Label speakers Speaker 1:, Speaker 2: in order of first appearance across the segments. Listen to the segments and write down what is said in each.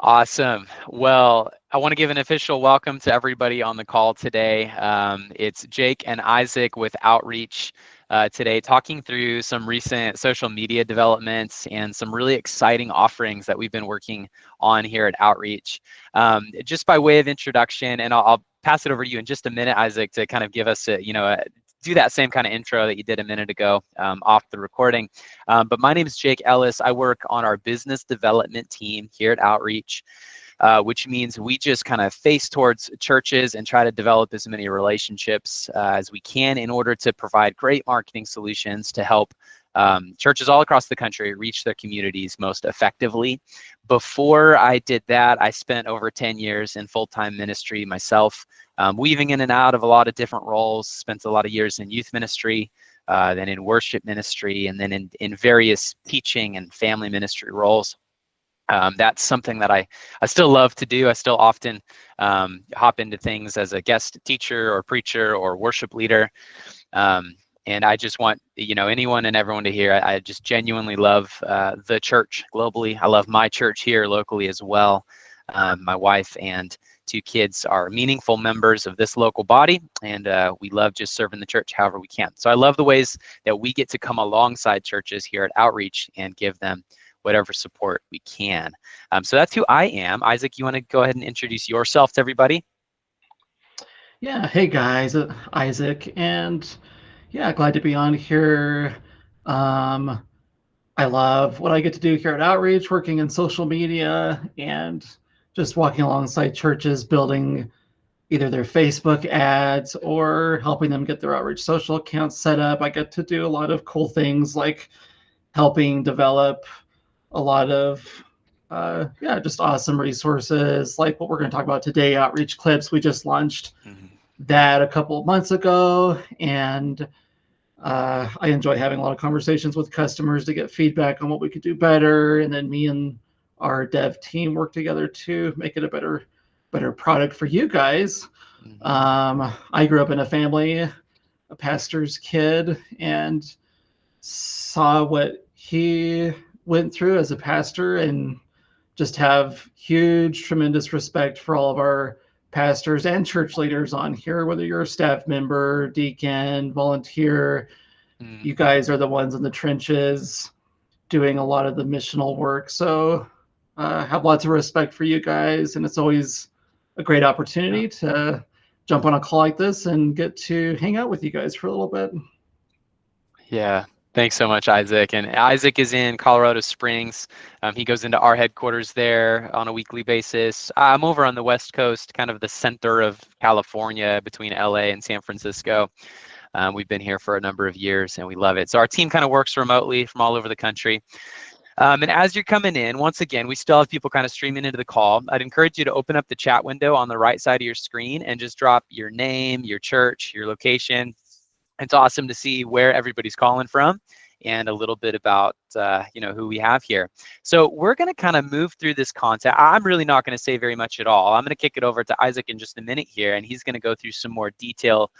Speaker 1: Awesome. Well, I want to give an official welcome to everybody on the call today. It's Jake and Isaac with Outreach today, talking through some recent social media developments and some really exciting offerings that we've been working on here at Outreach. Just by way of introduction, and I'll pass it over to you in just a minute, Isaac, to kind of give us do that same kind of intro that you did a minute ago off the recording. But my name is Jake Ellis. I work on our business development team here at Outreach, which means we just kind of face towards churches and try to develop as many relationships as we can in order to provide great marketing solutions to help churches all across the country reach their communities most effectively. Before I did that, I spent over 10 years in full-time ministry myself, weaving in and out of a lot of different roles, spent a lot of years in youth ministry, then in worship ministry, and then in various teaching and family ministry roles. That's something that I still love to do. I still often hop into things as a guest teacher or preacher or worship leader. And I just want, anyone and everyone to hear, I just genuinely love the church globally. I love my church here locally as well. My wife and two kids are meaningful members of this local body, and we love just serving the church however we can. So I love the ways that we get to come alongside churches here at Outreach and give them whatever support we can. So that's who I am. Isaac, you want to go ahead and introduce yourself to everybody?
Speaker 2: Yeah, hey guys, Isaac, and yeah, glad to be on here. Um, I love what I get to do here at Outreach, working in social media and just walking alongside churches, building either their Facebook ads or helping them get their Outreach social accounts set up. I get to do a lot of cool things like helping develop a lot of yeah, just awesome resources like what we're going to talk about today, Outreach Clips. We just launched
Speaker 1: Mhm.
Speaker 2: that a couple of months ago, and I enjoy having a lot of conversations with customers to get feedback on what we could do better, and then me and our dev team work together to make it a better product for you guys.
Speaker 1: Mhm.
Speaker 2: I grew up in a family, a pastor's kid, and saw what he went through as a pastor, and just have huge, tremendous respect for all of our pastors and church leaders on here, whether you're a staff member, deacon, volunteer.
Speaker 1: Mm.
Speaker 2: You guys are the ones in the trenches doing a lot of the missional work. So have lots of respect for you guys. And it's always a great
Speaker 1: Yeah.
Speaker 2: opportunity to jump on a call like this and get to hang out with you guys for a little bit.
Speaker 1: Yeah. Thanks so much, Isaac. And Isaac is in Colorado Springs. He goes into our headquarters there on a weekly basis. I'm over on the West Coast, kind of the center of California between LA and San Francisco. We've been here for a number of years and we love it. So our team kind of works remotely from all over the country. And as you're coming in, once again, we still have people kind of streaming into the call. I'd encourage you to open up the chat window on the right side of your screen and just drop your name, your church, your location. It's awesome to see where everybody's calling from and a little bit about who we have here. So we're going to kind of move through this content. I'm really not going to say very much at all. I'm going to kick it over to Isaac in just a minute here, and he's going to go through some more detail,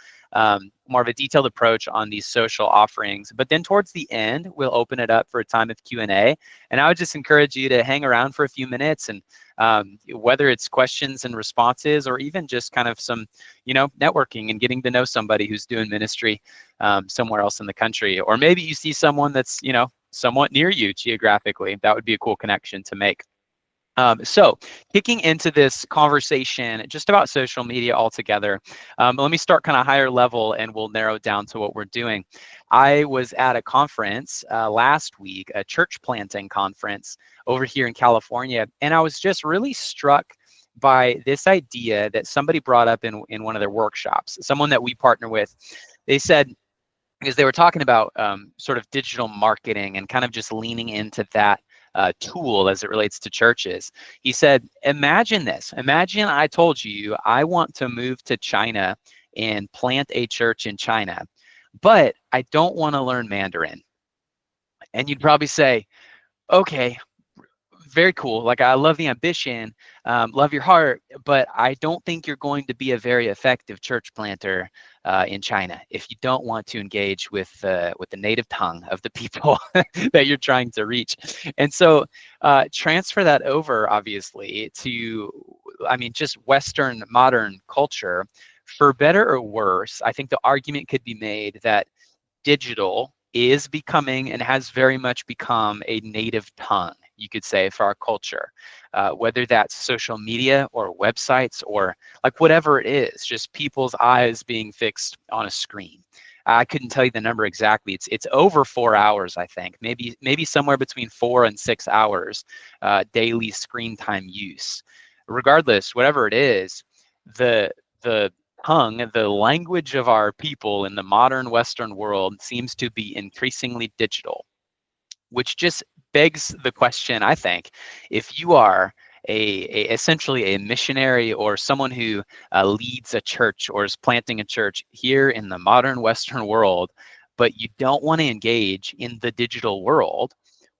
Speaker 1: more of a detailed approach on these social offerings. But then towards the end, we'll open it up for a time of Q&A. And I would just encourage you to hang around for a few minutes, and whether it's questions and responses or even just kind of some networking and getting to know somebody who's doing ministry somewhere else in the country. Or maybe you see someone that's, somewhat near you geographically. That would be a cool connection to make. So kicking into this conversation just about social media altogether, let me start kind of higher level and we'll narrow down to what we're doing. I was at a conference last week, a church planting conference over here in California, and I was just really struck by this idea that somebody brought up in one of their workshops, someone that we partner with. They said, because they were talking about sort of digital marketing and kind of just leaning into that tool as it relates to churches. He said, imagine this. Imagine I told you I want to move to China and plant a church in China, but I don't want to learn Mandarin. And you'd probably say, okay, very cool. Like, I love the ambition, love your heart, but I don't think you're going to be a very effective church planter in China if you don't want to engage with the native tongue of the people that you're trying to reach. And so transfer that over, obviously, to, I mean, just Western modern culture. For better or worse, I think the argument could be made that digital is becoming and has very much become a native tongue, you could say, for our culture. Whether that's social media or websites or like whatever it is, just people's eyes being fixed on a screen. I couldn't tell you the number exactly. It's over 4 hours, I think, maybe somewhere between 4 and 6 hours daily screen time use. Regardless, whatever it is, the tongue, the language of our people in the modern Western world seems to be increasingly digital, which just begs the question, I think, if you are essentially a missionary or someone who leads a church or is planting a church here in the modern Western world, but you don't want to engage in the digital world,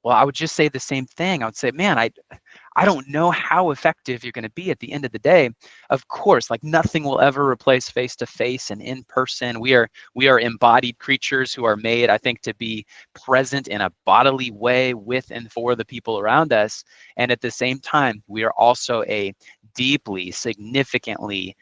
Speaker 1: well, I would just say the same thing. I would say, man, I don't know how effective you're going to be at the end of the day. Of course, like nothing will ever replace face to face and in person. We are embodied creatures who are made, I think, to be present in a bodily way with and for the people around us. And at the same time, we are also a deeply, significantly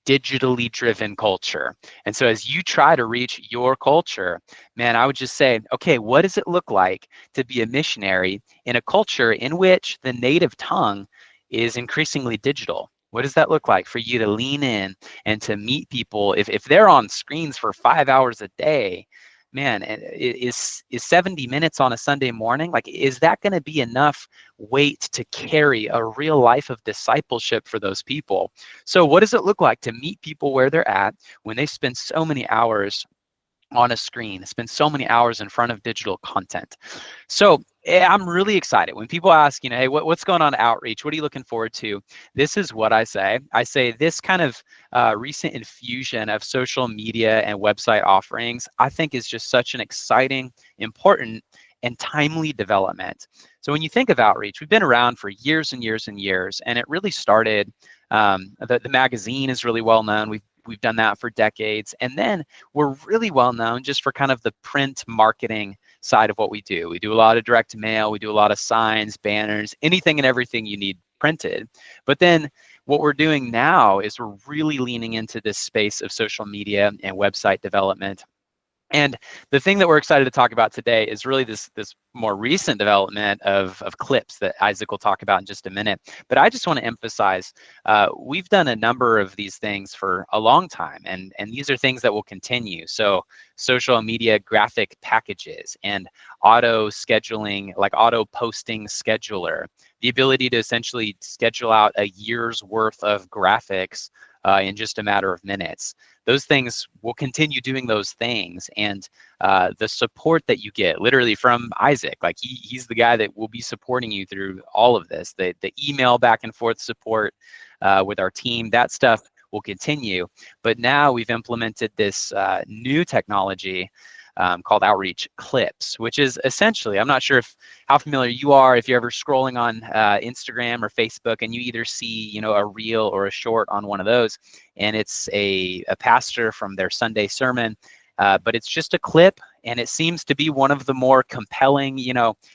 Speaker 1: digitally driven culture. And so as you try to reach your culture, man, I would just say, okay, what does it look like to be a missionary in a culture in which the native tongue is increasingly digital? What does that look like for you to lean in and to meet people? If they're on screens for 5 hours a day, man, is 70 minutes on a Sunday morning, like, is that going to be enough weight to carry a real life of discipleship for those people? So what does it look like to meet people where they're at when they spend so many hours on a screen, spend so many hours in front of digital content? So I'm really excited when people ask, hey, what's going on at Outreach? What are you looking forward to? This is what I say. I say this kind of recent infusion of social media and website offerings, I think, is just such an exciting, important, and timely development. So when you think of Outreach, we've been around for years and years and years, and it really started, the magazine is really well known. We've done that for decades. And then we're really well known just for kind of the print marketing side of what we do. We do a lot of direct mail, we do a lot of signs, banners, anything and everything you need printed. But then what we're doing now is we're really leaning into this space of social media and website development. And the thing that we're excited to talk about today is really this more recent development of clips that Isaac will talk about in just a minute. But I just want to emphasize, we've done a number of these things for a long time, and these are things that will continue. So social media graphic packages and auto scheduling, like auto posting scheduler, the ability to essentially schedule out a year's worth of graphics in just a matter of minutes. Those things will continue doing those things, and the support that you get literally from Isaac, like he's the guy that will be supporting you through all of this. The email back and forth support with our team, that stuff will continue. But now we've implemented this new technology called Outreach Clips, which is essentially, I'm not sure how familiar you are, if you're ever scrolling on Instagram or Facebook and you either see, a reel or a short on one of those, and it's a pastor from their Sunday sermon, but it's just a clip, and it seems to be one of the more compelling,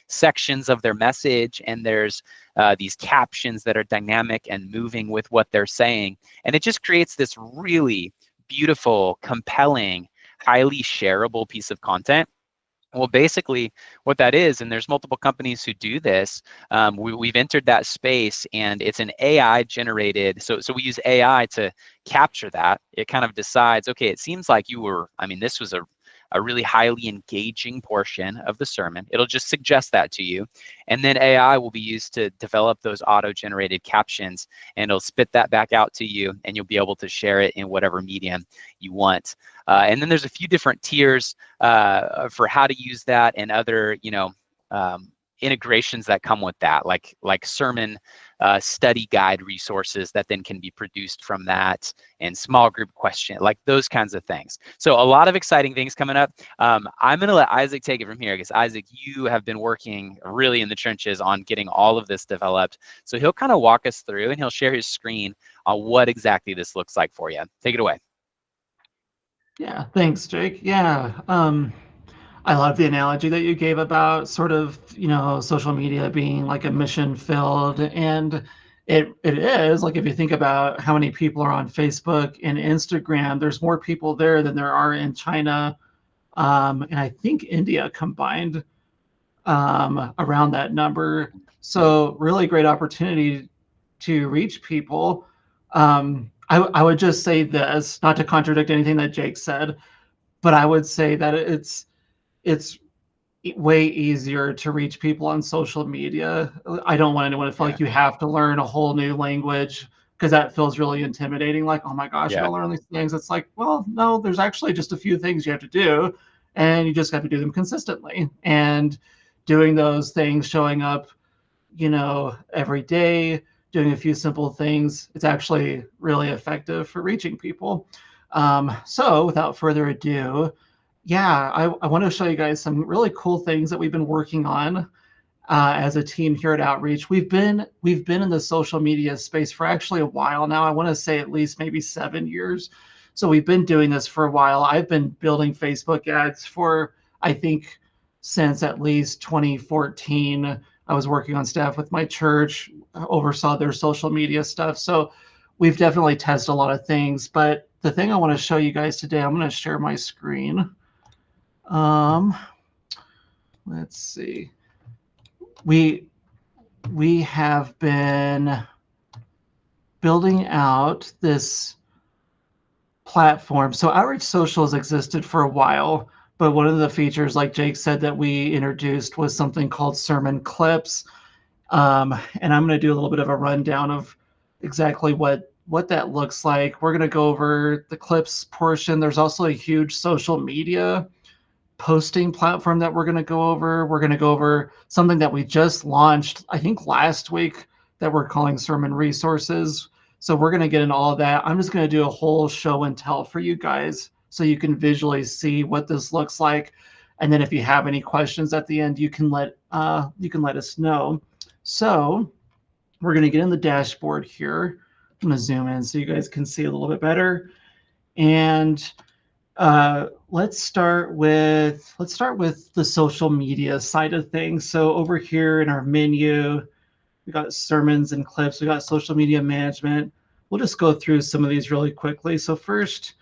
Speaker 1: sections of their message, and there's these captions that are dynamic and moving with what they're saying, and it just creates this really beautiful, compelling, highly shareable piece of content. Well, basically what that is, and there's multiple companies who do this, we've entered that space, and it's an AI generated, so we use AI to capture that. It kind of decides, okay, it seems like this was a really highly engaging portion of the sermon. It'll just suggest that to you. And then AI will be used to develop those auto-generated captions, and it'll spit that back out to you, and you'll be able to share it in whatever medium you want. And then there's a few different tiers for how to use that, and other, integrations that come with that, like sermon study guide resources that then can be produced from that, and small group question, like those kinds of things. So a lot of exciting things coming up. I'm going to let Isaac take it from here, because Isaac, you have been working really in the trenches on getting all of this developed. So he'll kind of walk us through, and he'll share his screen on what exactly this looks like for you. Take it away.
Speaker 2: Yeah, thanks, Jake. Yeah, I love the analogy that you gave about sort of, social media being like a mission filled. And it is like, if you think about how many people are on Facebook and Instagram, there's more people there than there are in China, and I think India combined, around that number. So really great opportunity to reach people. I would just say this, not to contradict anything that Jake said, but I would say that it's way easier to reach people on social media. I don't want anyone to feel
Speaker 1: Yeah.
Speaker 2: like you have to learn a whole new language, because that feels really intimidating. Like, oh my gosh, I
Speaker 1: Yeah.
Speaker 2: gotta learn these things. It's like, well, no, there's actually just a few things you have to do, and you just have to do them consistently. And doing those things, showing up, every day, doing a few simple things, it's actually really effective for reaching people. So without further ado, yeah, I want to show you guys some really cool things that we've been working on, as a team here at Outreach. We've been in the social media space for actually a while now. I want to say at least maybe 7 years. So we've been doing this for a while. I've been building Facebook ads for, I think, since at least 2014. I was working on staff with my church, oversaw their social media stuff. So we've definitely tested a lot of things. But the thing I want to show you guys today, I'm going to share my screen. Um, let's see. We we have been building out this platform. So Outreach Social has existed for a while, but one of the features, like Jake said, that we introduced was something called sermon clips. And I'm going to do a little bit of a rundown of exactly what that looks like. We're going to go over the clips portion. There's also a huge social media posting platform that we're going to go over. We're going to go over something that we just launched, I think last week, that we're calling Sermon Resources. So we're going to get into all of that. I'm just going to do a whole show and tell for you guys so you can visually see what this looks like. And then if you have any questions at the end, you can let us know. So we're going to get in the dashboard here. I'm going to zoom in so you guys can see a little bit better. And let's start with the social media side of things. So over here in our menu, we got sermons and clips. We got social media management. We'll just go through some of these really quickly. So first,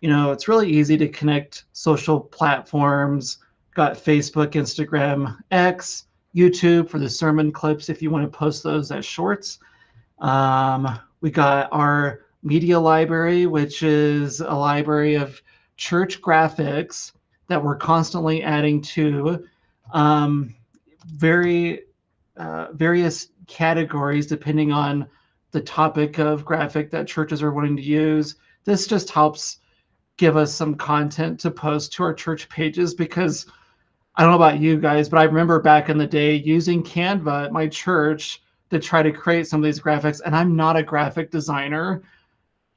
Speaker 2: it's really easy to connect social platforms. Got Facebook, Instagram, X, YouTube for the sermon clips if you want to post those as shorts. We got our media library, which is a library of church graphics that we're constantly adding to, um, very various categories depending on the topic of graphic that churches are wanting to use. This just helps give us some content to post to our church pages, because I don't know about you guys, but I remember back in the day using Canva at my church to try to create some of these graphics, and I'm not a graphic designer.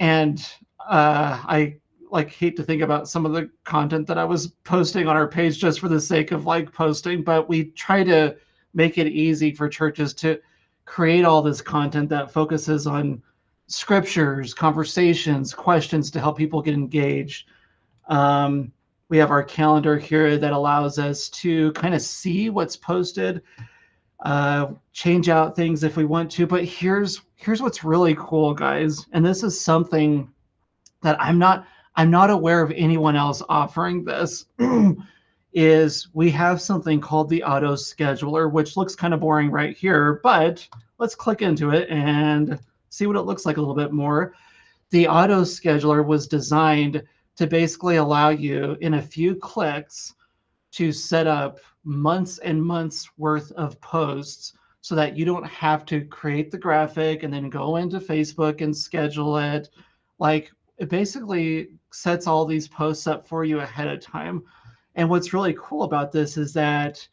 Speaker 2: And I like hate to think about some of the content that I was posting on our page just for the sake of like posting, but we try to make it easy for churches to create all this content that focuses on scriptures, conversations, questions to help people get engaged. Um, we have our calendar here that allows us to kind of see what's posted, change out things if we want to. But here's what's really cool, guys, and this is something that I'm not aware of anyone else offering this. Is we have something called the auto scheduler, which looks kind of boring right here, but let's click into it and see what it looks like a little bit more. The auto scheduler was designed to basically allow you in a few clicks to set up months and months worth of posts so that you don't have to create the graphic and then go into Facebook and schedule it. Like, it basically sets all these posts up for you ahead of time. And what's really cool about this is that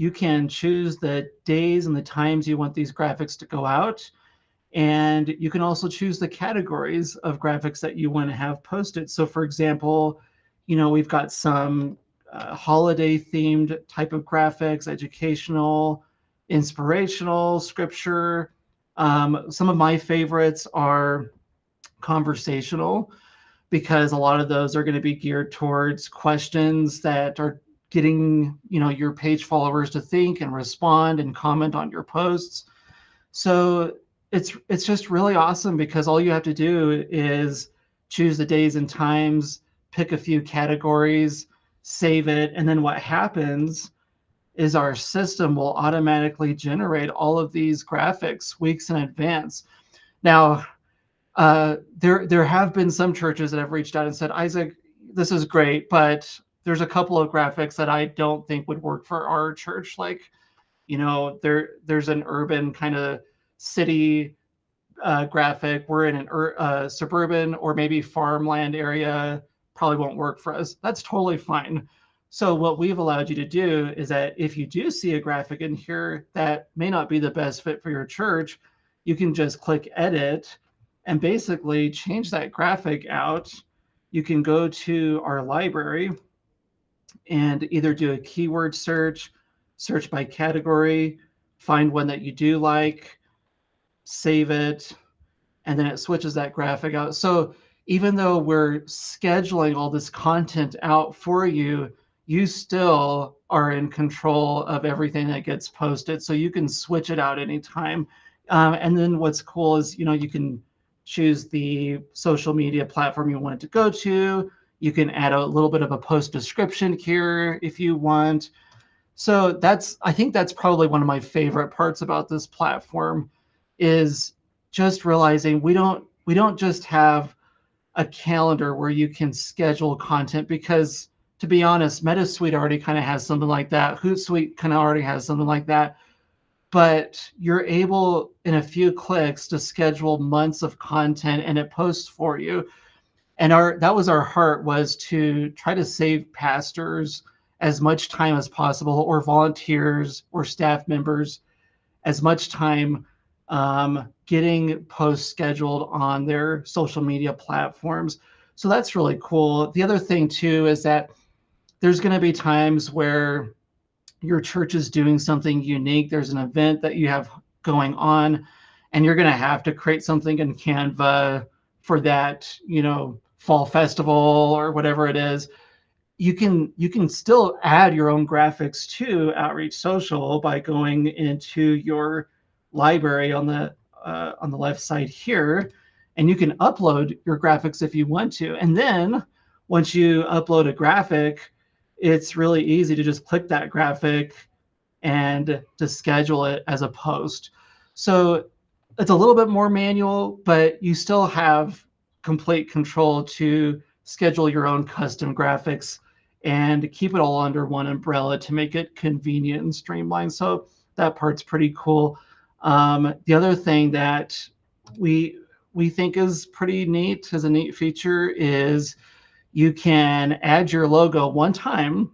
Speaker 2: you can choose the days and the times you want these graphics to go out. And you can also choose the categories of graphics that you want to have posted. So, for example, we've got some holiday themed type of graphics, educational, inspirational, scripture. Some of my favorites are conversational, because a lot of those are going to be geared towards questions that are getting your page followers to think and respond and comment on your posts. So it's just really awesome, because all you have to do is choose the days and times, pick a few categories, save it, and then what happens is our system will automatically generate all of these graphics weeks in advance. Now, there have been some churches that have reached out and said, Isaac, this is great, but there's a couple of graphics that I don't think would work for our church. Like, there's an urban kind of city graphic. We're in an suburban or maybe farmland area. Probably won't work for us. That's totally fine. So what we've allowed you to do is that if you do see a graphic in here that may not be the best fit for your church, you can just click edit and basically change that graphic out. You can go to our library and either do a keyword search, search by category, find one that you do like, save it, and then it switches that graphic out. So even though we're scheduling all this content out for you, you still are in control of everything that gets posted. So you can switch it out anytime. And then what's cool is, you can choose the social media platform you want it to go to. You can add a little bit of a post description here if you want. So I think that's probably one of my favorite parts about this platform, is just realizing we don't just have a calendar where you can schedule content, because to be honest, MetaSuite already kind of has something like that. Hootsuite kind of already has something like that. But you're able in a few clicks to schedule months of content and it posts for you. And that was our heart, was to try to save pastors as much time as possible, or volunteers or staff members as much time, getting posts scheduled on their social media platforms. So that's really cool. The other thing too is that there's going to be times where your church is doing something unique. There's an event that you have going on, and you're going to have to create something in Canva for that, fall festival or whatever it is. You can still add your own graphics to Outreach Social by going into your library on the left side here, and you can upload your graphics if you want to. And then once you upload a graphic, it's really easy to just click that graphic and to schedule it as a post. So it's a little bit more manual, but you still have complete control to schedule your own custom graphics and keep it all under one umbrella to make it convenient and streamlined. So that part's pretty cool. The other thing that we we think is pretty neat, as a neat feature, is you can add your logo one time.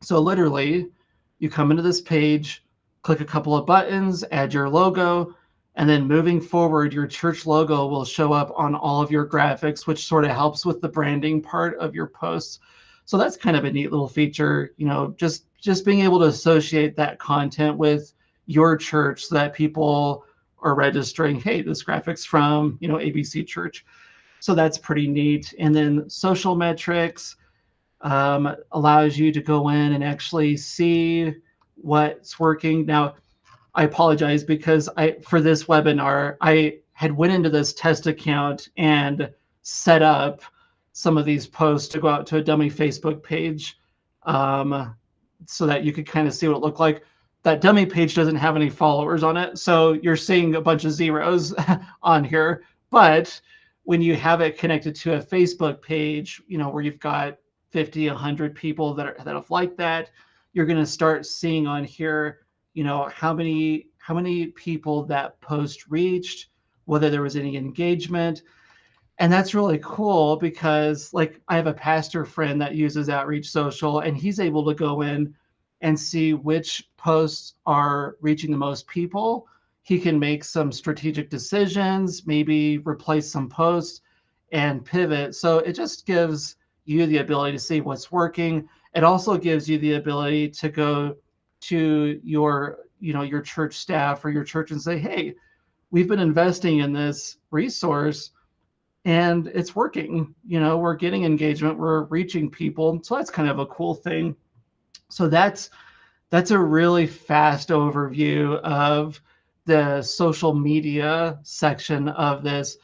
Speaker 2: So literally, you come into this page, click a couple of buttons, add your logo, and then moving forward, your church logo will show up on all of your graphics, which sort of helps with the branding part of your posts. So that's kind of a neat little feature, just being able to associate that content with your church, so that people are registering, hey, this graphic's from, ABC Church. So that's pretty neat. And then social metrics, allows you to go in and actually see what's working. Now, I apologize, because for this webinar, I had went into this test account and set up some of these posts to go out to a dummy Facebook page, so that you could kind of see what it looked like. That dummy page doesn't have any followers on it, so you're seeing a bunch of zeros on here. But when you have it connected to a Facebook page, where you've got 50, 100 people that have liked that, you're going to start seeing on here, how many people that post reached, whether there was any engagement. And that's really cool, because like I have a pastor friend that uses Outreach Social, and he's able to go in and see which posts are reaching the most people. He can make some strategic decisions, maybe replace some posts and pivot. So it just gives you the ability to see what's working. It also gives you the ability to go to your church staff or your church and say, hey, we've been investing in this resource and it's working. We're getting engagement, we're reaching people. So that's kind of a cool thing. So that's a really fast overview of the social media section of this.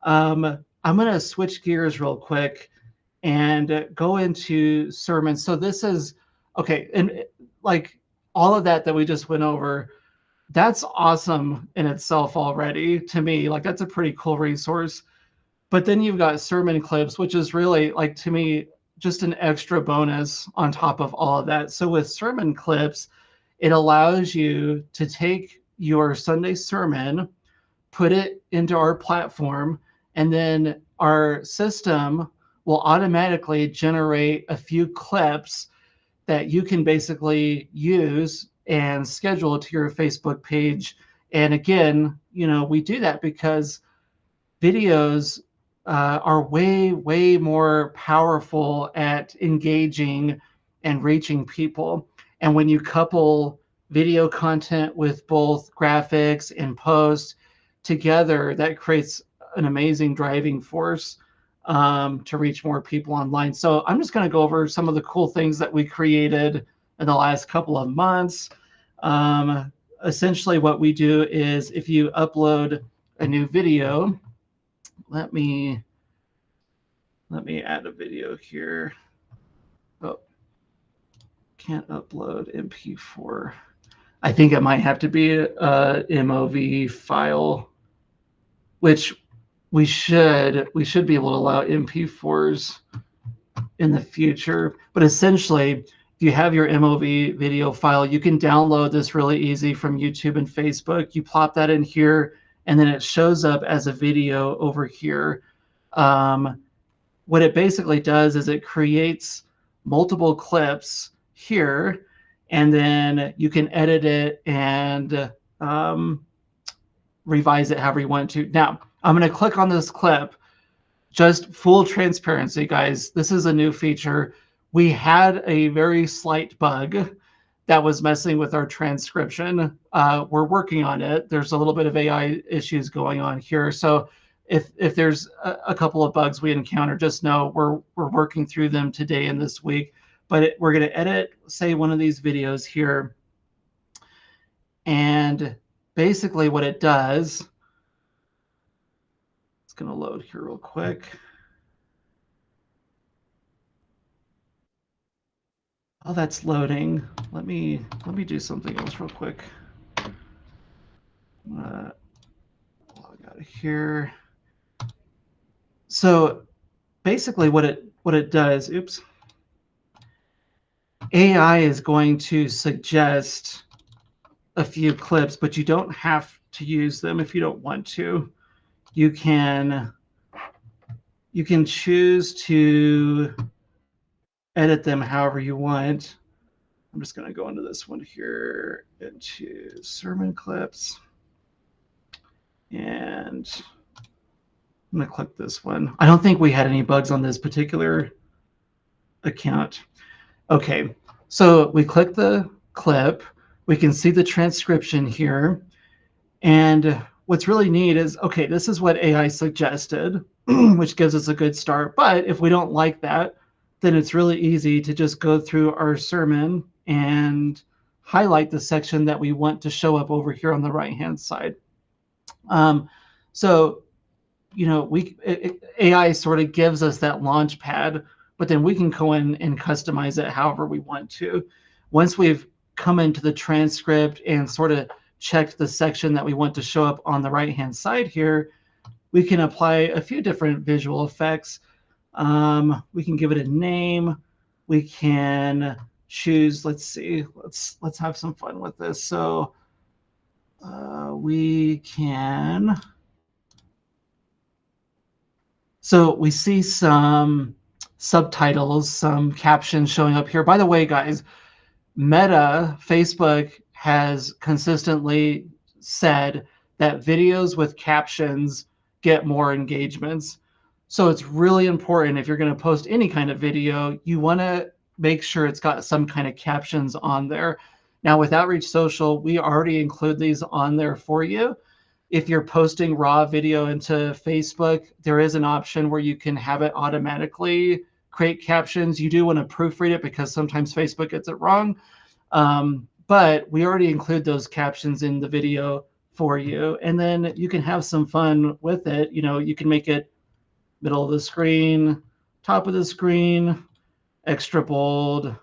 Speaker 2: I'm going to switch gears real quick and go into sermons. So this is okay, and like all of that we just went over, that's awesome in itself already to me. Like that's a pretty cool resource. But then you've got sermon clips, which is really like to me just an extra bonus on top of all of that. So with sermon clips, it allows you to take your Sunday sermon, put it into our platform, and then our system will automatically generate a few clips that you can basically use and schedule to your Facebook page. And again, we do that because videos are way, way more powerful at engaging and reaching people. And when you couple video content with both graphics and posts together, that creates an amazing driving force to reach more people online. So I'm just going to go over some of the cool things that we created in the last couple of months. Essentially, what we do is if you upload a new video, let me add a video here. Oh, can't upload MP4. I think it might have to be a MOV file, which we should be able to allow MP4s in the future. But essentially, if you have your MOV video file, you can download this really easy from YouTube and Facebook. You plop that in here, and then it shows up as a video over here. What it basically does is it creates multiple clips here, and then you can edit it and revise it however you want to. Now, I'm going to click on this clip. Just full transparency, guys. This is a new feature. We had a very slight bug that was messing with our transcription. We're working on it. There's a little bit of AI issues going on here. So if there's a couple of bugs we encounter, just know we're working through them today and this week. But we're going to edit, say, one of these videos here. And basically what it does, it's going to load here real quick. Oh, that's loading. Let me do something else real quick. Log out of here. So basically what it does, oops, AI is going to suggest a few clips, but you don't have to use them if you don't want to. You can choose to edit them however you want. I'm just going to go into this one here, into sermon clips. And I'm going to click this one. I don't think we had any bugs on this particular account. Okay, so we click the clip. We can see the transcription here. And what's really neat is, okay, this is what AI suggested, which gives us a good start. But if we don't like that, then it's really easy to just go through our sermon and highlight the section that we want to show up over here on the right-hand side. So, AI sort of gives us that launch pad, but then we can go in and customize it however we want to. Once we've come into the transcript and sort of checked the section that we want to show up on the right-hand side here, we can apply a few different visual effects. We can give it a name. We can choose, let's see, let's have some fun with this. So we can, so we see some subtitles, some captions showing up here. By the way, guys, Meta, Facebook has consistently said that videos with captions get more engagements. So it's really important if you're going to post any kind of video, you want to make sure it's got some kind of captions on there. Now, with Outreach Social, we already include these on there for you. If you're posting raw video into Facebook, there is an option where you can have it automatically create captions. You do want to proofread it because sometimes Facebook gets it wrong. But we already include those captions in the video for you. And then you can have some fun with it. You know, you can make it middle of the screen, top of the screen, extra bold,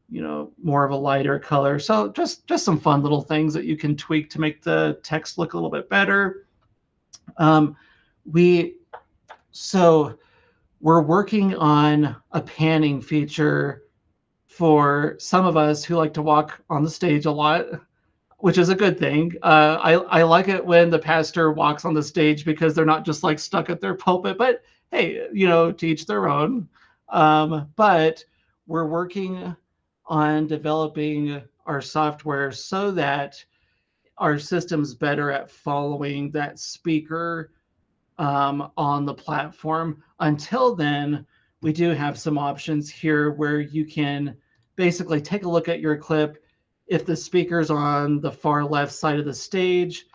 Speaker 2: you know, more of a lighter color. So just some fun little things that you can tweak to make the text look a little bit better. Um, we so we're working on a panning feature for some of us who like to walk on the stage a lot, which is a good thing. I like it when the pastor walks on the stage because they're not just like stuck at their pulpit, but hey, you know, to each their own. But we're working on developing our software so that our system's better at following that speaker on the platform. Until then, we do have some options here where you can basically take a look at your clip. If the speaker's on the far left side of the stage,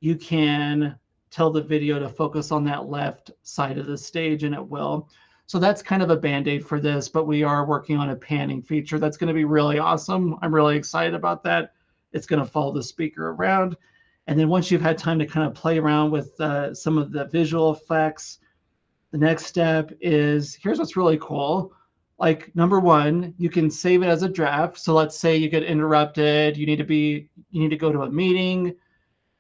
Speaker 2: you can tell the video to focus on that left side of the stage and it will. So that's kind of a band-aid for this, but we are working on a panning feature that's going to be really awesome. I'm really excited about that. It's going to follow the speaker around. And then once you've had time to kind of play around with some of the visual effects, the next step is here's what's really cool. Like number one, you can save it as a draft. So let's say you get interrupted, you need to go to a meeting.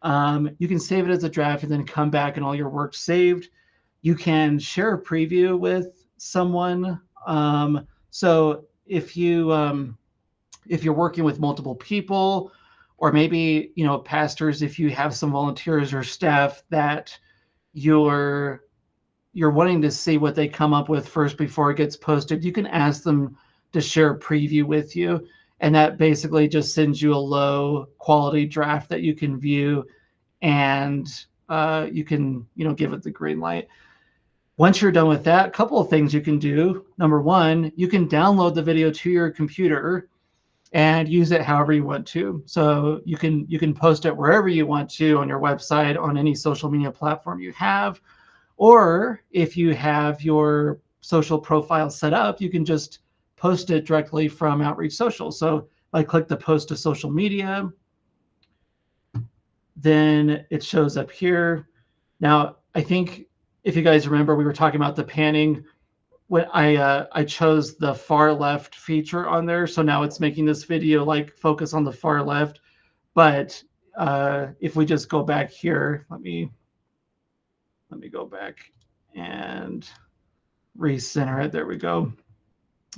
Speaker 2: You can save it as a draft and then come back and all your work's saved. You can share a preview with someone. So if you're working with multiple people, or maybe, you know, pastors, if you have some volunteers or staff that you're wanting to see what they come up with first before it gets posted, you can ask them to share a preview with you. And that basically just sends you a low quality draft that you can view, and you can, you know, give it the green light. Once you're done with that, a couple of things you can do. Number one, you can download the video to your computer and use it however you want to. So you can post it wherever you want to on your website, on any social media platform you have. Or if you have your social profile set up, you can just post it directly from Outreach Social. So if I click the post to social media, then it shows up here. Now, I think if you guys remember, we were talking about the panning when I chose the far left feature on there. So now it's making this video like focus on the far left. But if we just go back here, let me go back and recenter it. There we go.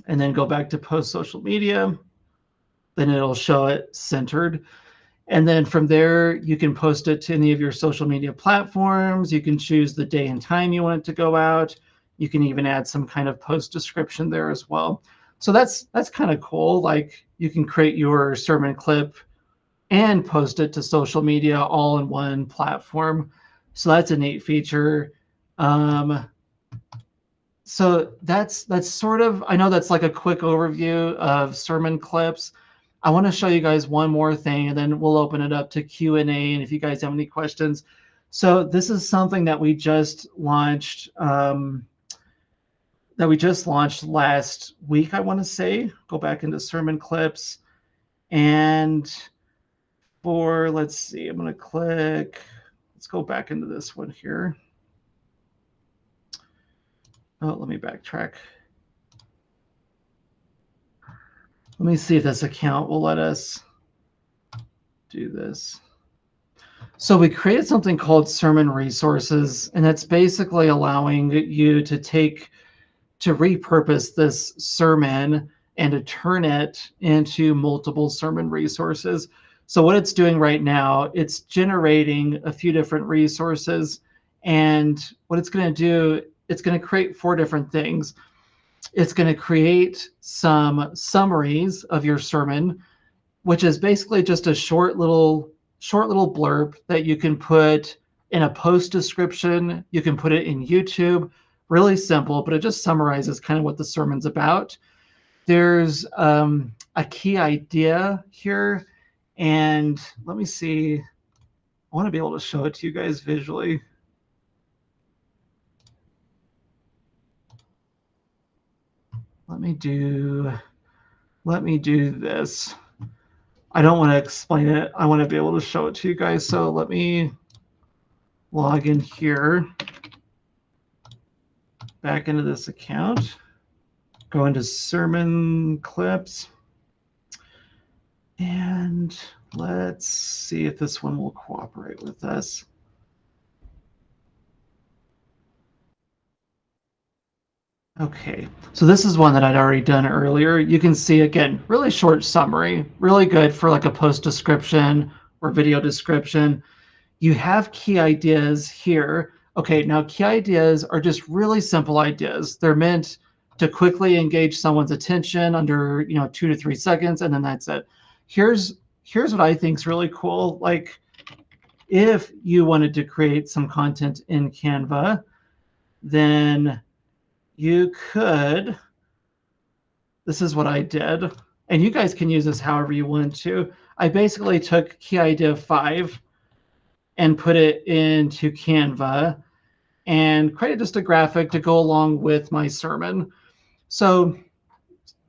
Speaker 2: And then go back to post social media. Then it'll show it centered. And then from there, you can post it to any of your social media platforms. You can choose the day and time you want it to go out. You can even add some kind of post description there as well. So that's kind of cool. Like you can create your sermon clip and post it to social media all in one platform. So that's a neat feature. So that's sort of, I know that's like a quick overview of sermon clips. I want to show you guys one more thing, and then we'll open it up to Q&A, and if you guys have any questions. So this is something that we just launched last week, I want to say. Go back into sermon clips, and let's see, I'm going to click, let's go back into this one here. Oh, let me backtrack. Let me see if this account will let us do this. So we created something called sermon resources, and that's basically allowing you to repurpose this sermon and to turn it into multiple sermon resources. So what it's doing right now, it's generating a few different resources, and what it's going to do, it's going to create 4 different things. It's going to create some summaries of your sermon, which is basically just a short little blurb that you can put in a post description. You can put it in YouTube. Really simple, but it just summarizes kind of what the sermon's about. There's a key idea here, and let me see. I want to be able to show it to you guys visually. Let me do let me do this. I don't want to explain it. I want to be able to show it to you guys. So let me log in here, back into this account, go into sermon clips, and let's see if this one will cooperate with us. Okay, so this is one that I'd already done earlier. You can see, again, really short summary, really good for like a post description or video description. You have key ideas here. Okay, now key ideas are just really simple ideas. They're meant to quickly engage someone's attention under, 2 to 3 seconds, and then that's it. Here's what I think is really cool. Like, if you wanted to create some content in Canva, then you could. This is what I did, and you guys can use this however you want to. I basically took key idea 5 and put it into Canva and created just a graphic to go along with my sermon. So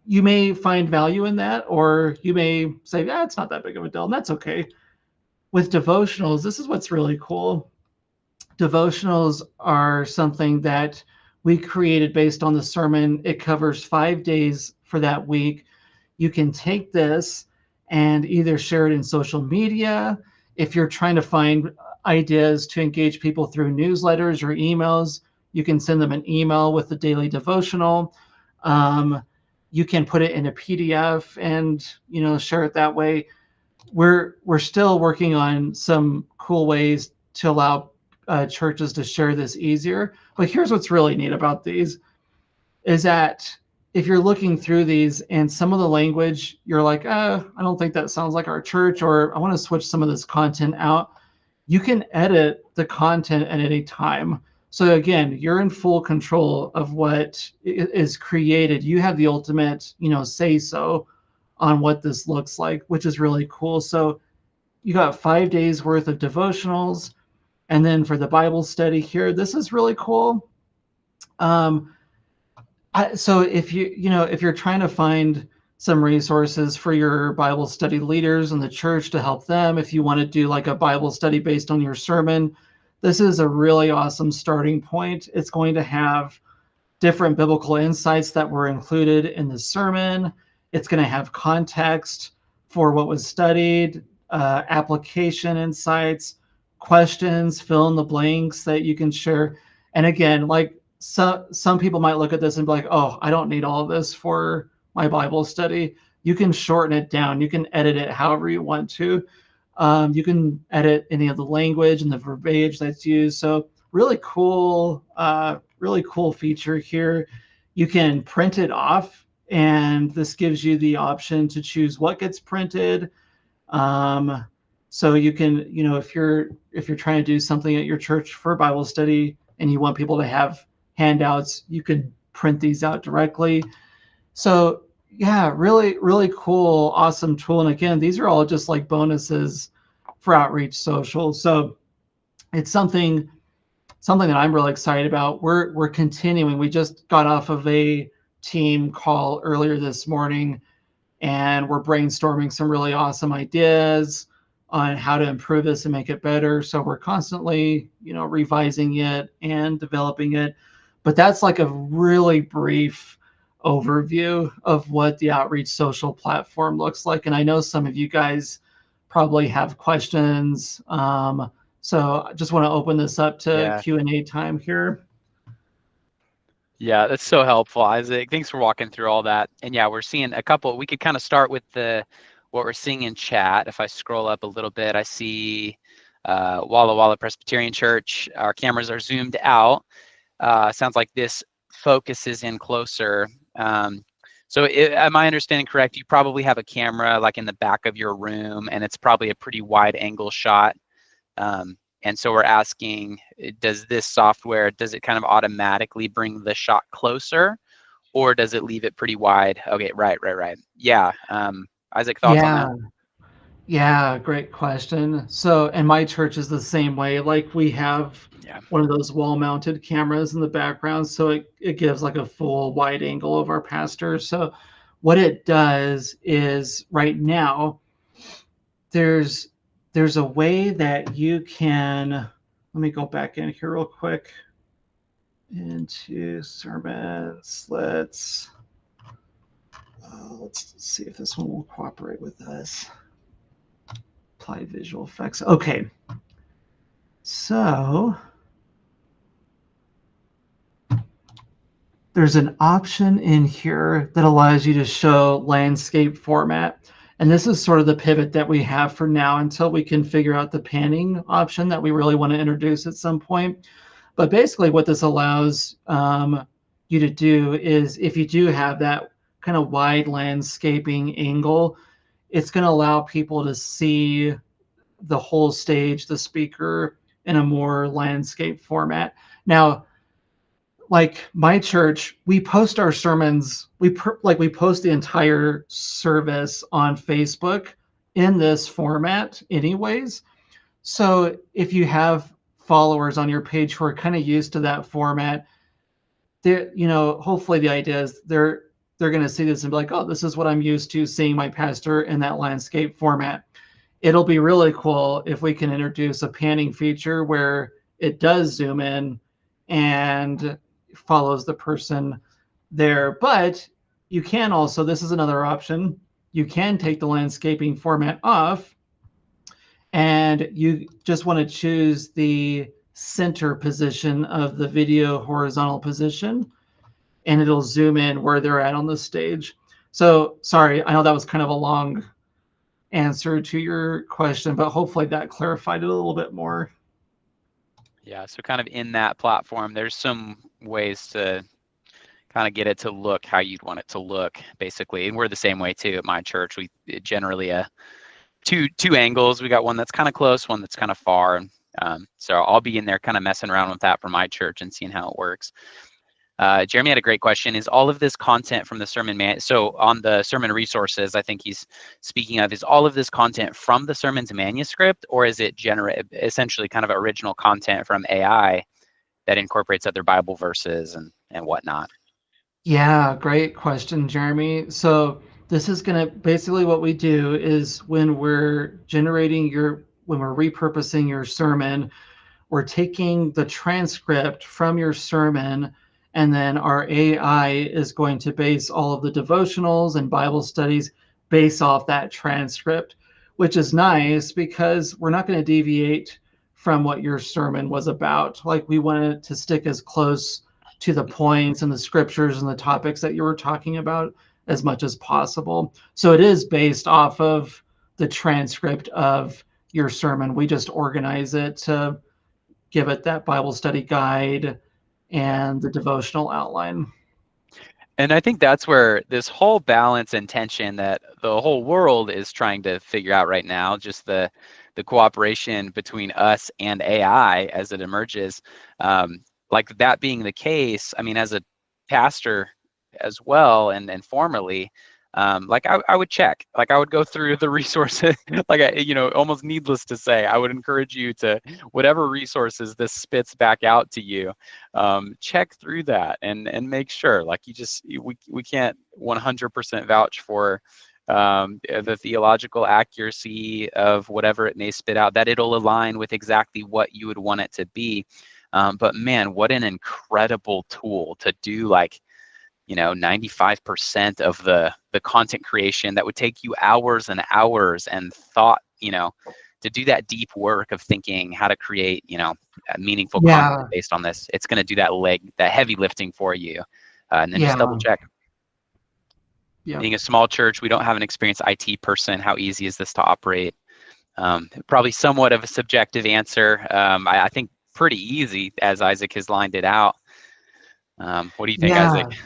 Speaker 2: you may find value in that, or you may say, yeah, it's not that big of a deal, and that's okay. With devotionals, this is what's really cool. Devotionals are something that we created based on the sermon. It covers 5 days for that week. You can take this and either share it in social media. If you're trying to find ideas to engage people through newsletters or emails, you can send them an email with the daily devotional. Um, you can put it in a PDF and share it that way. We're still working on some cool ways to allow churches to share this easier. But here's what's really neat about these is that if you're looking through these and some of the language, you're like, I don't think that sounds like our church, or I want to switch some of this content out, you can edit the content at any time. So again, you're in full control of what is created. You have the ultimate, say so on what this looks like, which is really cool. So you got 5 days worth of devotionals. And then for the Bible study here, this is really cool. Um, so if you're trying to find some resources for your Bible study leaders in the church to help them, if you want to do like a Bible study based on your sermon, this is a really awesome starting point. It's going to have different biblical insights that were included in the sermon. It's going to have context for what was studied, application insights, questions, fill in the blanks that you can share. And again, like some people might look at this and be like, oh, I don't need all of this for my Bible study. You can shorten it down. You can edit it however you want to. You can edit any of the language and the verbiage that's used. So really cool feature here. You can print it off, and this gives you the option to choose what gets printed. So you can, if you're trying to do something at your church for Bible study and you want people to have handouts, you can print these out directly. So yeah, really, really cool, awesome tool. And again, these are all just like bonuses for Outreach Social. So it's something that I'm really excited about. We're continuing. We just got off of a team call earlier this morning, and we're brainstorming some really awesome ideas on how to improve this and make it better. So we're constantly, revising it and developing it. But that's like a really brief overview of what the Outreach Social platform looks like. And I know some of you guys probably have questions. So I just want to open this up to
Speaker 1: Yeah.
Speaker 2: Q&A time here.
Speaker 1: Yeah, that's so helpful, Isaac. Thanks for walking through all that. And yeah, we're seeing a couple. We could kind of start with what we're seeing in chat. If I scroll up a little bit, I see Walla Walla Presbyterian Church. Our cameras are zoomed out. Sounds like this focuses in closer. So am I understanding correct? You probably have a camera like in the back of your room, and it's probably a pretty wide angle shot. And so we're asking, does this software, does it kind of automatically bring the shot closer, or does it leave it pretty wide? Okay, right. Yeah. Isaac, thoughts on that?
Speaker 2: Yeah, yeah, great question. So, and my church is the same way. Like we have
Speaker 1: Yeah.
Speaker 2: one of those wall-mounted cameras in the background, so it gives like a full wide angle of our pastor. So, what it does is right now there's there's a way that you can. Let me go back in here real quick into sermons. Let's see if this one will cooperate with us. Apply visual effects. Okay, so there's an option in here that allows you to show landscape format. And this is sort of the pivot that we have for now until we can figure out the panning option that we really want to introduce at some point. But basically, what this allows you to do is if you do have that kind of wide landscaping angle, it's going to allow people to see the whole stage, the speaker, in a more landscape format. Now, like my church, we post our sermons. We post the entire service on Facebook in this format, anyways. So if you have followers on your page who are kind of used to that format, they hopefully the idea is they're going to see this and be like, oh, this is what I'm used to seeing my pastor in that landscape format. It'll be really cool if we can introduce a panning feature where it does zoom in and follows the person there. But you can also, this is another option, you can take the landscaping format off and you just want to choose the center position of the video horizontal position and it'll zoom in where they're at on the stage. So sorry, I know that was kind of a long answer to your question, but hopefully that clarified it a little bit more.
Speaker 1: Yeah. So kind of in that platform, there's some ways to kind of get it to look how you'd want it to look, basically. And we're the same way too at my church. We generally two angles. We got one that's kind of close, one that's kind of far. So I'll be in there kind of messing around with that for my church and seeing how it works. Jeremy had a great question. Is all of this content from the sermon so on the sermon resources, I think he's speaking of, is all of this content from the sermon's manuscript, or is it essentially kind of original content from AI that incorporates other Bible verses and whatnot?
Speaker 2: Yeah, great question, Jeremy. So this is going to basically what we do is when we're repurposing your sermon, we're taking the transcript from your sermon, and then our AI is going to base all of the devotionals and Bible studies based off that transcript, which is nice because we're not going to deviate from what your sermon was about. Like we wanted to stick as close to the points and the scriptures and the topics that you were talking about as much as possible. So it is based off of the transcript of your sermon. We just organize it to give it that Bible study guide and the devotional outline.
Speaker 1: And I think that's where this whole balance and tension that the whole world is trying to figure out right now, just the cooperation between us and AI as it emerges. Like that being the case, I mean, as a pastor as well, and formerly, like I would check, like I would go through the resources, like almost needless to say, I would encourage you to whatever resources this spits back out to you, check through that and make sure. Like we can't 100% vouch for the theological accuracy of whatever it may spit out, that it'll align with exactly what you would want it to be. But man, what an incredible tool to do, like 95% of the content creation that would take you hours and hours and thought, to do that deep work of thinking how to create, meaningful content
Speaker 2: Yeah,
Speaker 1: based on this. It's going to do that heavy lifting for you, and then just double
Speaker 2: yeah,
Speaker 1: check.
Speaker 2: yeah,
Speaker 1: Being a small church, we don't have an experienced IT person. How easy is this to operate? Probably somewhat of a subjective answer. I think pretty easy as Isaac has lined it out. What do you think,
Speaker 2: yeah.
Speaker 1: Isaac?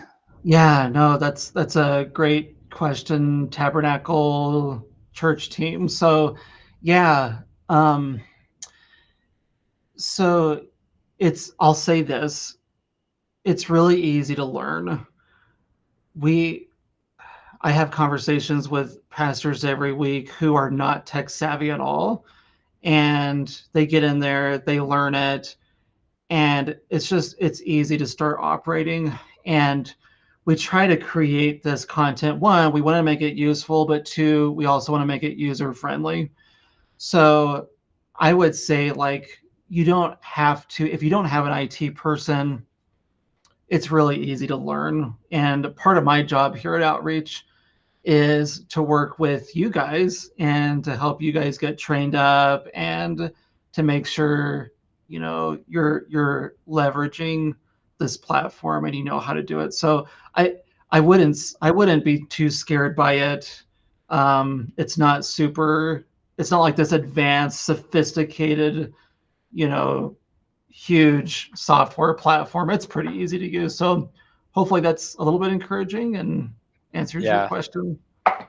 Speaker 2: Yeah, no, that's a great question, Tabernacle Church team. So, yeah, um, so I'll say this, it's really easy to learn. We I have conversations with pastors every week who are not tech savvy at all, and they get in there, they learn it, and it's easy to start operating. And we try to create this content. One, we want to make it useful, but two, we also want to make it user friendly. So I would say, like, you don't have to, if you don't have an IT person, it's really easy to learn. And part of my job here at Outreach is to work with you guys and to help you guys get trained up and to make sure you're leveraging this platform and you know how to do it. So I I wouldn't be too scared by it. It's not super. It's not like this advanced, sophisticated, you know, huge software platform. It's pretty easy to use. So hopefully that's a little bit encouraging and answers your
Speaker 1: Yeah.
Speaker 2: question.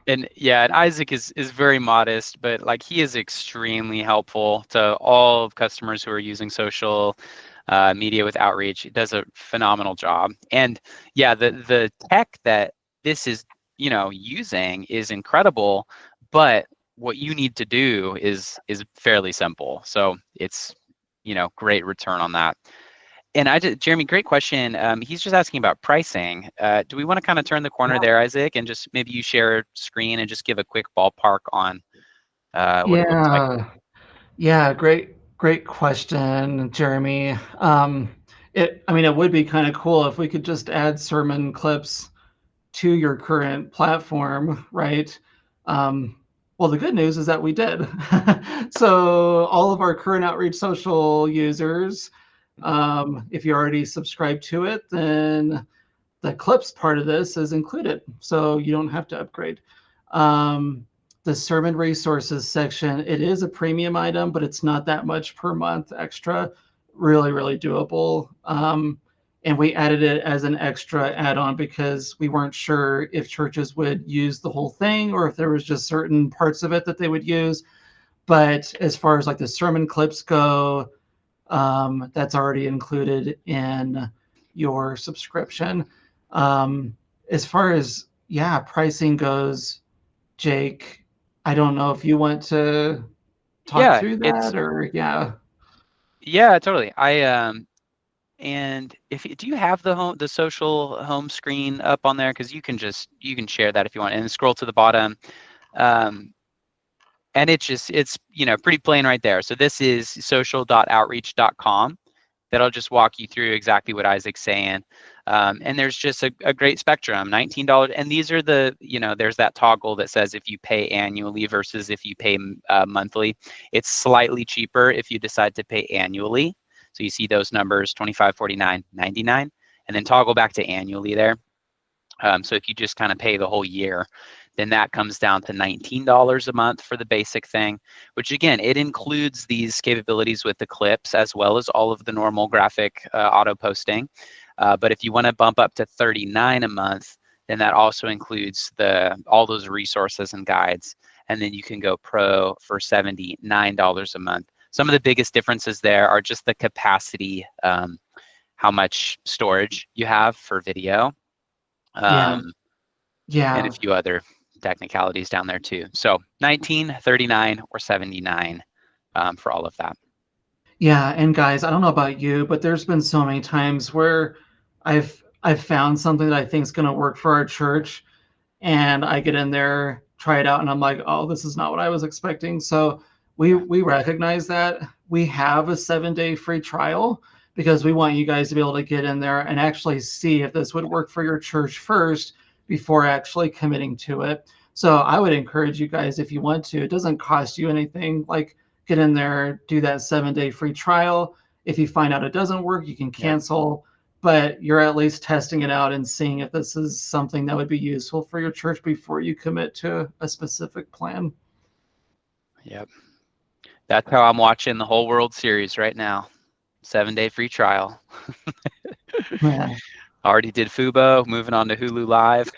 Speaker 1: And yeah, and Isaac is very modest, but like he is extremely helpful to all of customers who are using social media with outreach. He does a phenomenal job. And yeah, the tech that this is, using is incredible, but what you need to do is fairly simple. So it's, great return on that. And Jeremy, great question. He's just asking about pricing. Do we want to kind of turn the corner there, Isaac, and just maybe you share screen and just give a quick ballpark on what it looks like?
Speaker 2: Yeah, yeah, great question, Jeremy. I mean, it would be kind of cool if we could just add sermon clips to your current platform, right? Um, well, the good news is that we did. So all of our current Outreach Social users, if you already subscribe to it, then the clips part of this is included, so you don't have to upgrade. Um, the sermon resources section, it is a premium item, but it's not that much per month extra. Really, really doable. And we added it as an extra add-on because we weren't sure if churches would use the whole thing or if there was just certain parts of it that they would use. But as far as like the sermon clips go, that's already included in your subscription. Um, as far as yeah, pricing goes, Jake, I don't know if you want to talk
Speaker 1: Yeah,
Speaker 2: through
Speaker 1: it's
Speaker 2: that or yeah.
Speaker 1: yeah, totally. And if do you have the social home screen up on there? Because you can share that if you want, and scroll to the bottom. Um, and it's pretty plain right there. So this is social.outreach.com. That'll just walk you through exactly what Isaac's saying. And there's just a great spectrum, $19. And these are there's that toggle that says if you pay annually versus if you pay monthly. It's slightly cheaper if you decide to pay annually. So you see those numbers, 25, 49, 99, and then toggle back to annually there. So if you just kind of pay the whole year, then that comes down to $19 a month for the basic thing, which again, it includes these capabilities with the clips as well as all of the normal graphic auto posting. But if you want to bump up to $39 a month, then that also includes all those resources and guides. And then you can go pro for $79 a month. Some of the biggest differences there are just the capacity, how much storage you have for video,
Speaker 2: Yeah,
Speaker 1: um, and a
Speaker 2: yeah,
Speaker 1: few other technicalities down there too. So 19, 39, or 79 for all of that.
Speaker 2: yeah. And guys, I don't know about you, but there's been so many times where I've found something that I think is going to work for our church, and I get in there, try it out, and I'm like, oh, this is not what I was expecting. So
Speaker 1: Yeah,
Speaker 2: we recognize that. We have a 7-day free trial because we want you guys to be able to get in there and actually see if this would work for your church first before actually committing to it. So I would encourage you guys, if you want to, it doesn't cost you anything. Like, get in there, do that 7-day free trial. If you find out it doesn't work, you can
Speaker 1: yep,
Speaker 2: cancel, but you're at least testing it out and seeing if this is something that would be useful for your church before you commit to a specific plan.
Speaker 1: yep. That's how I'm watching the whole World Series right now. 7-day free trial.
Speaker 2: Yeah.
Speaker 1: Already did Fubo, moving on to Hulu Live.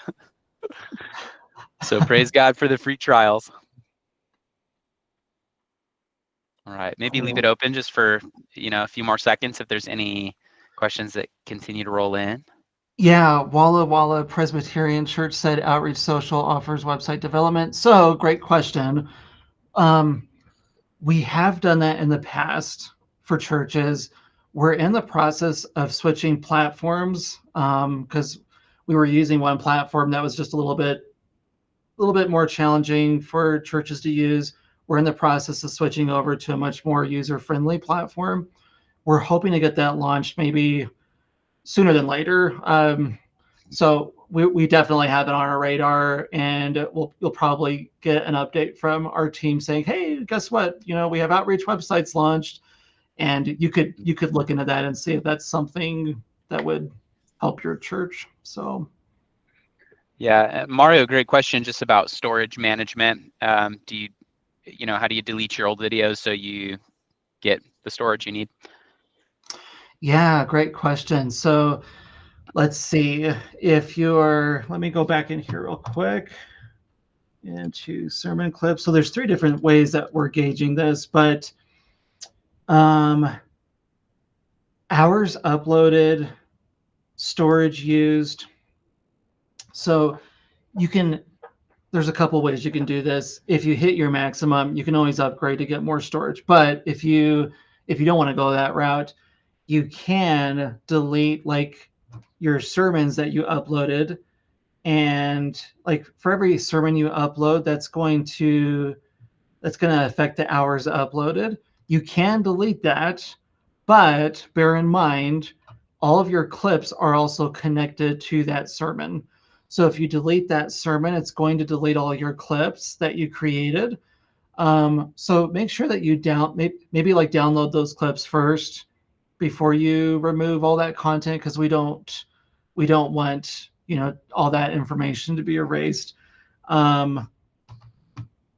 Speaker 1: So praise God for the free trials. All right, maybe leave it
Speaker 2: Cool.
Speaker 1: open just for, a few more seconds if there's any questions that continue to roll in.
Speaker 2: Yeah, Walla Walla Presbyterian Church said Outreach Social offers website development. So, great question. Um, we have done that in the past for churches. We're in the process of switching platforms because we were using one platform that was just a little bit more challenging for churches to use. We're in the process of switching over to a much more user-friendly platform. We're hoping to get that launched maybe sooner than later. So we definitely have it on our radar, and you'll probably get an update from our team saying, "Hey, guess what? We have outreach websites launched," and you could look into that and see if that's something that would help your church. So
Speaker 1: Yeah, Mario, great question just about storage management. How do you delete your old videos so you get the storage you need?
Speaker 2: yeah, great question. So let's see if you're. Let me go back in here real quick into sermon clips. So there's three different ways that we're gauging this, but um, hours uploaded, storage used. So you can there's a couple ways you can do this. If you hit your maximum, you can always upgrade to get more storage. But if you don't want to go that route, you can delete like your sermons that you uploaded, and like for every sermon you upload that's going to affect the hours uploaded. You can delete that, but bear in mind, all of your clips are also connected to that sermon. So if you delete that sermon, it's going to delete all your clips that you created. So make sure that you maybe like download those clips first before you remove all that content, because we don't want all that information to be erased. Um,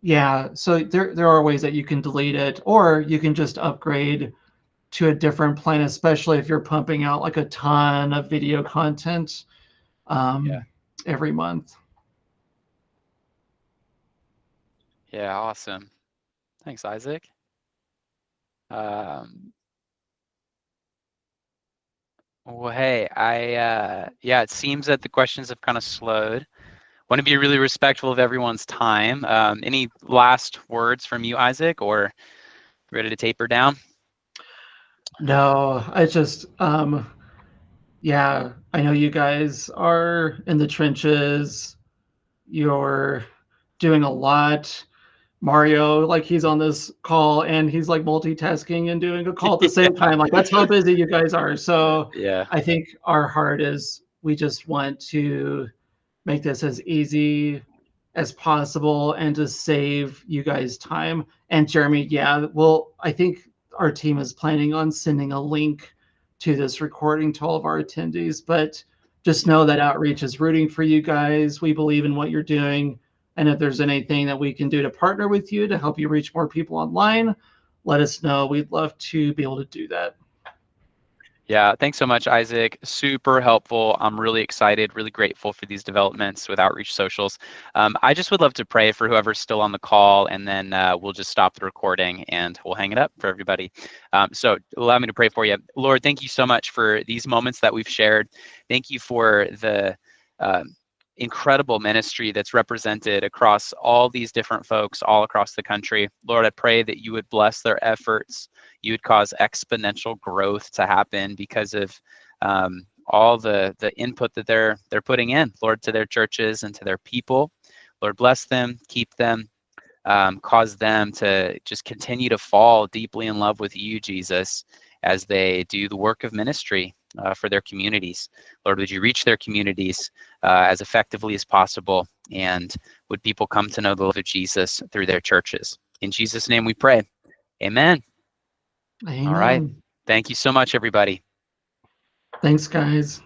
Speaker 2: yeah, so there are ways that you can delete it, or you can just upgrade to a different plan, especially if you're pumping out like a ton of video content
Speaker 1: Yeah.
Speaker 2: um, every month.
Speaker 1: Yeah, awesome. Thanks, Isaac. Um, well, hey, yeah, it seems that the questions have kind of slowed. Want to be really respectful of everyone's time. Any last words from you, Isaac, or ready to taper down?
Speaker 2: No, I just yeah, I know you guys are in the trenches. You're doing a lot. Mario, like he's on this call and he's like multitasking and doing a call at the same time. Like that's how busy you guys are. So
Speaker 1: Yeah.
Speaker 2: I think our heart is we just want to make this as easy as possible and to save you guys time. And Jeremy, yeah, well, I think our team is planning on sending a link to this recording to all of our attendees. But just know that Outreach is rooting for you guys. We believe in what you're doing. And if there's anything that we can do to partner with you to help you reach more people online, let us know. We'd love to be able to do that.
Speaker 1: Yeah, thanks so much, Isaac. Super helpful. I'm really excited, really grateful for these developments with Outreach Socials. I just would love to pray for whoever's still on the call, and then we'll just stop the recording and we'll hang it up for everybody. So allow me to pray for you. Lord, thank you so much for these moments that we've shared. Thank you for the incredible ministry that's represented across all these different folks all across the country. Lord, I pray that you would bless their efforts. You would cause exponential growth to happen because of all the input that they're putting in, Lord, to their churches and to their people. Lord, bless them, keep them, cause them to just continue to fall deeply in love with you, Jesus, as they do the work of ministry for their communities. Lord, would you reach their communities as effectively as possible, and would people come to know the love of Jesus through their churches? In Jesus' name we pray. Amen. All right.
Speaker 2: Amen.
Speaker 1: Thank you so much, everybody.
Speaker 2: Thanks, guys.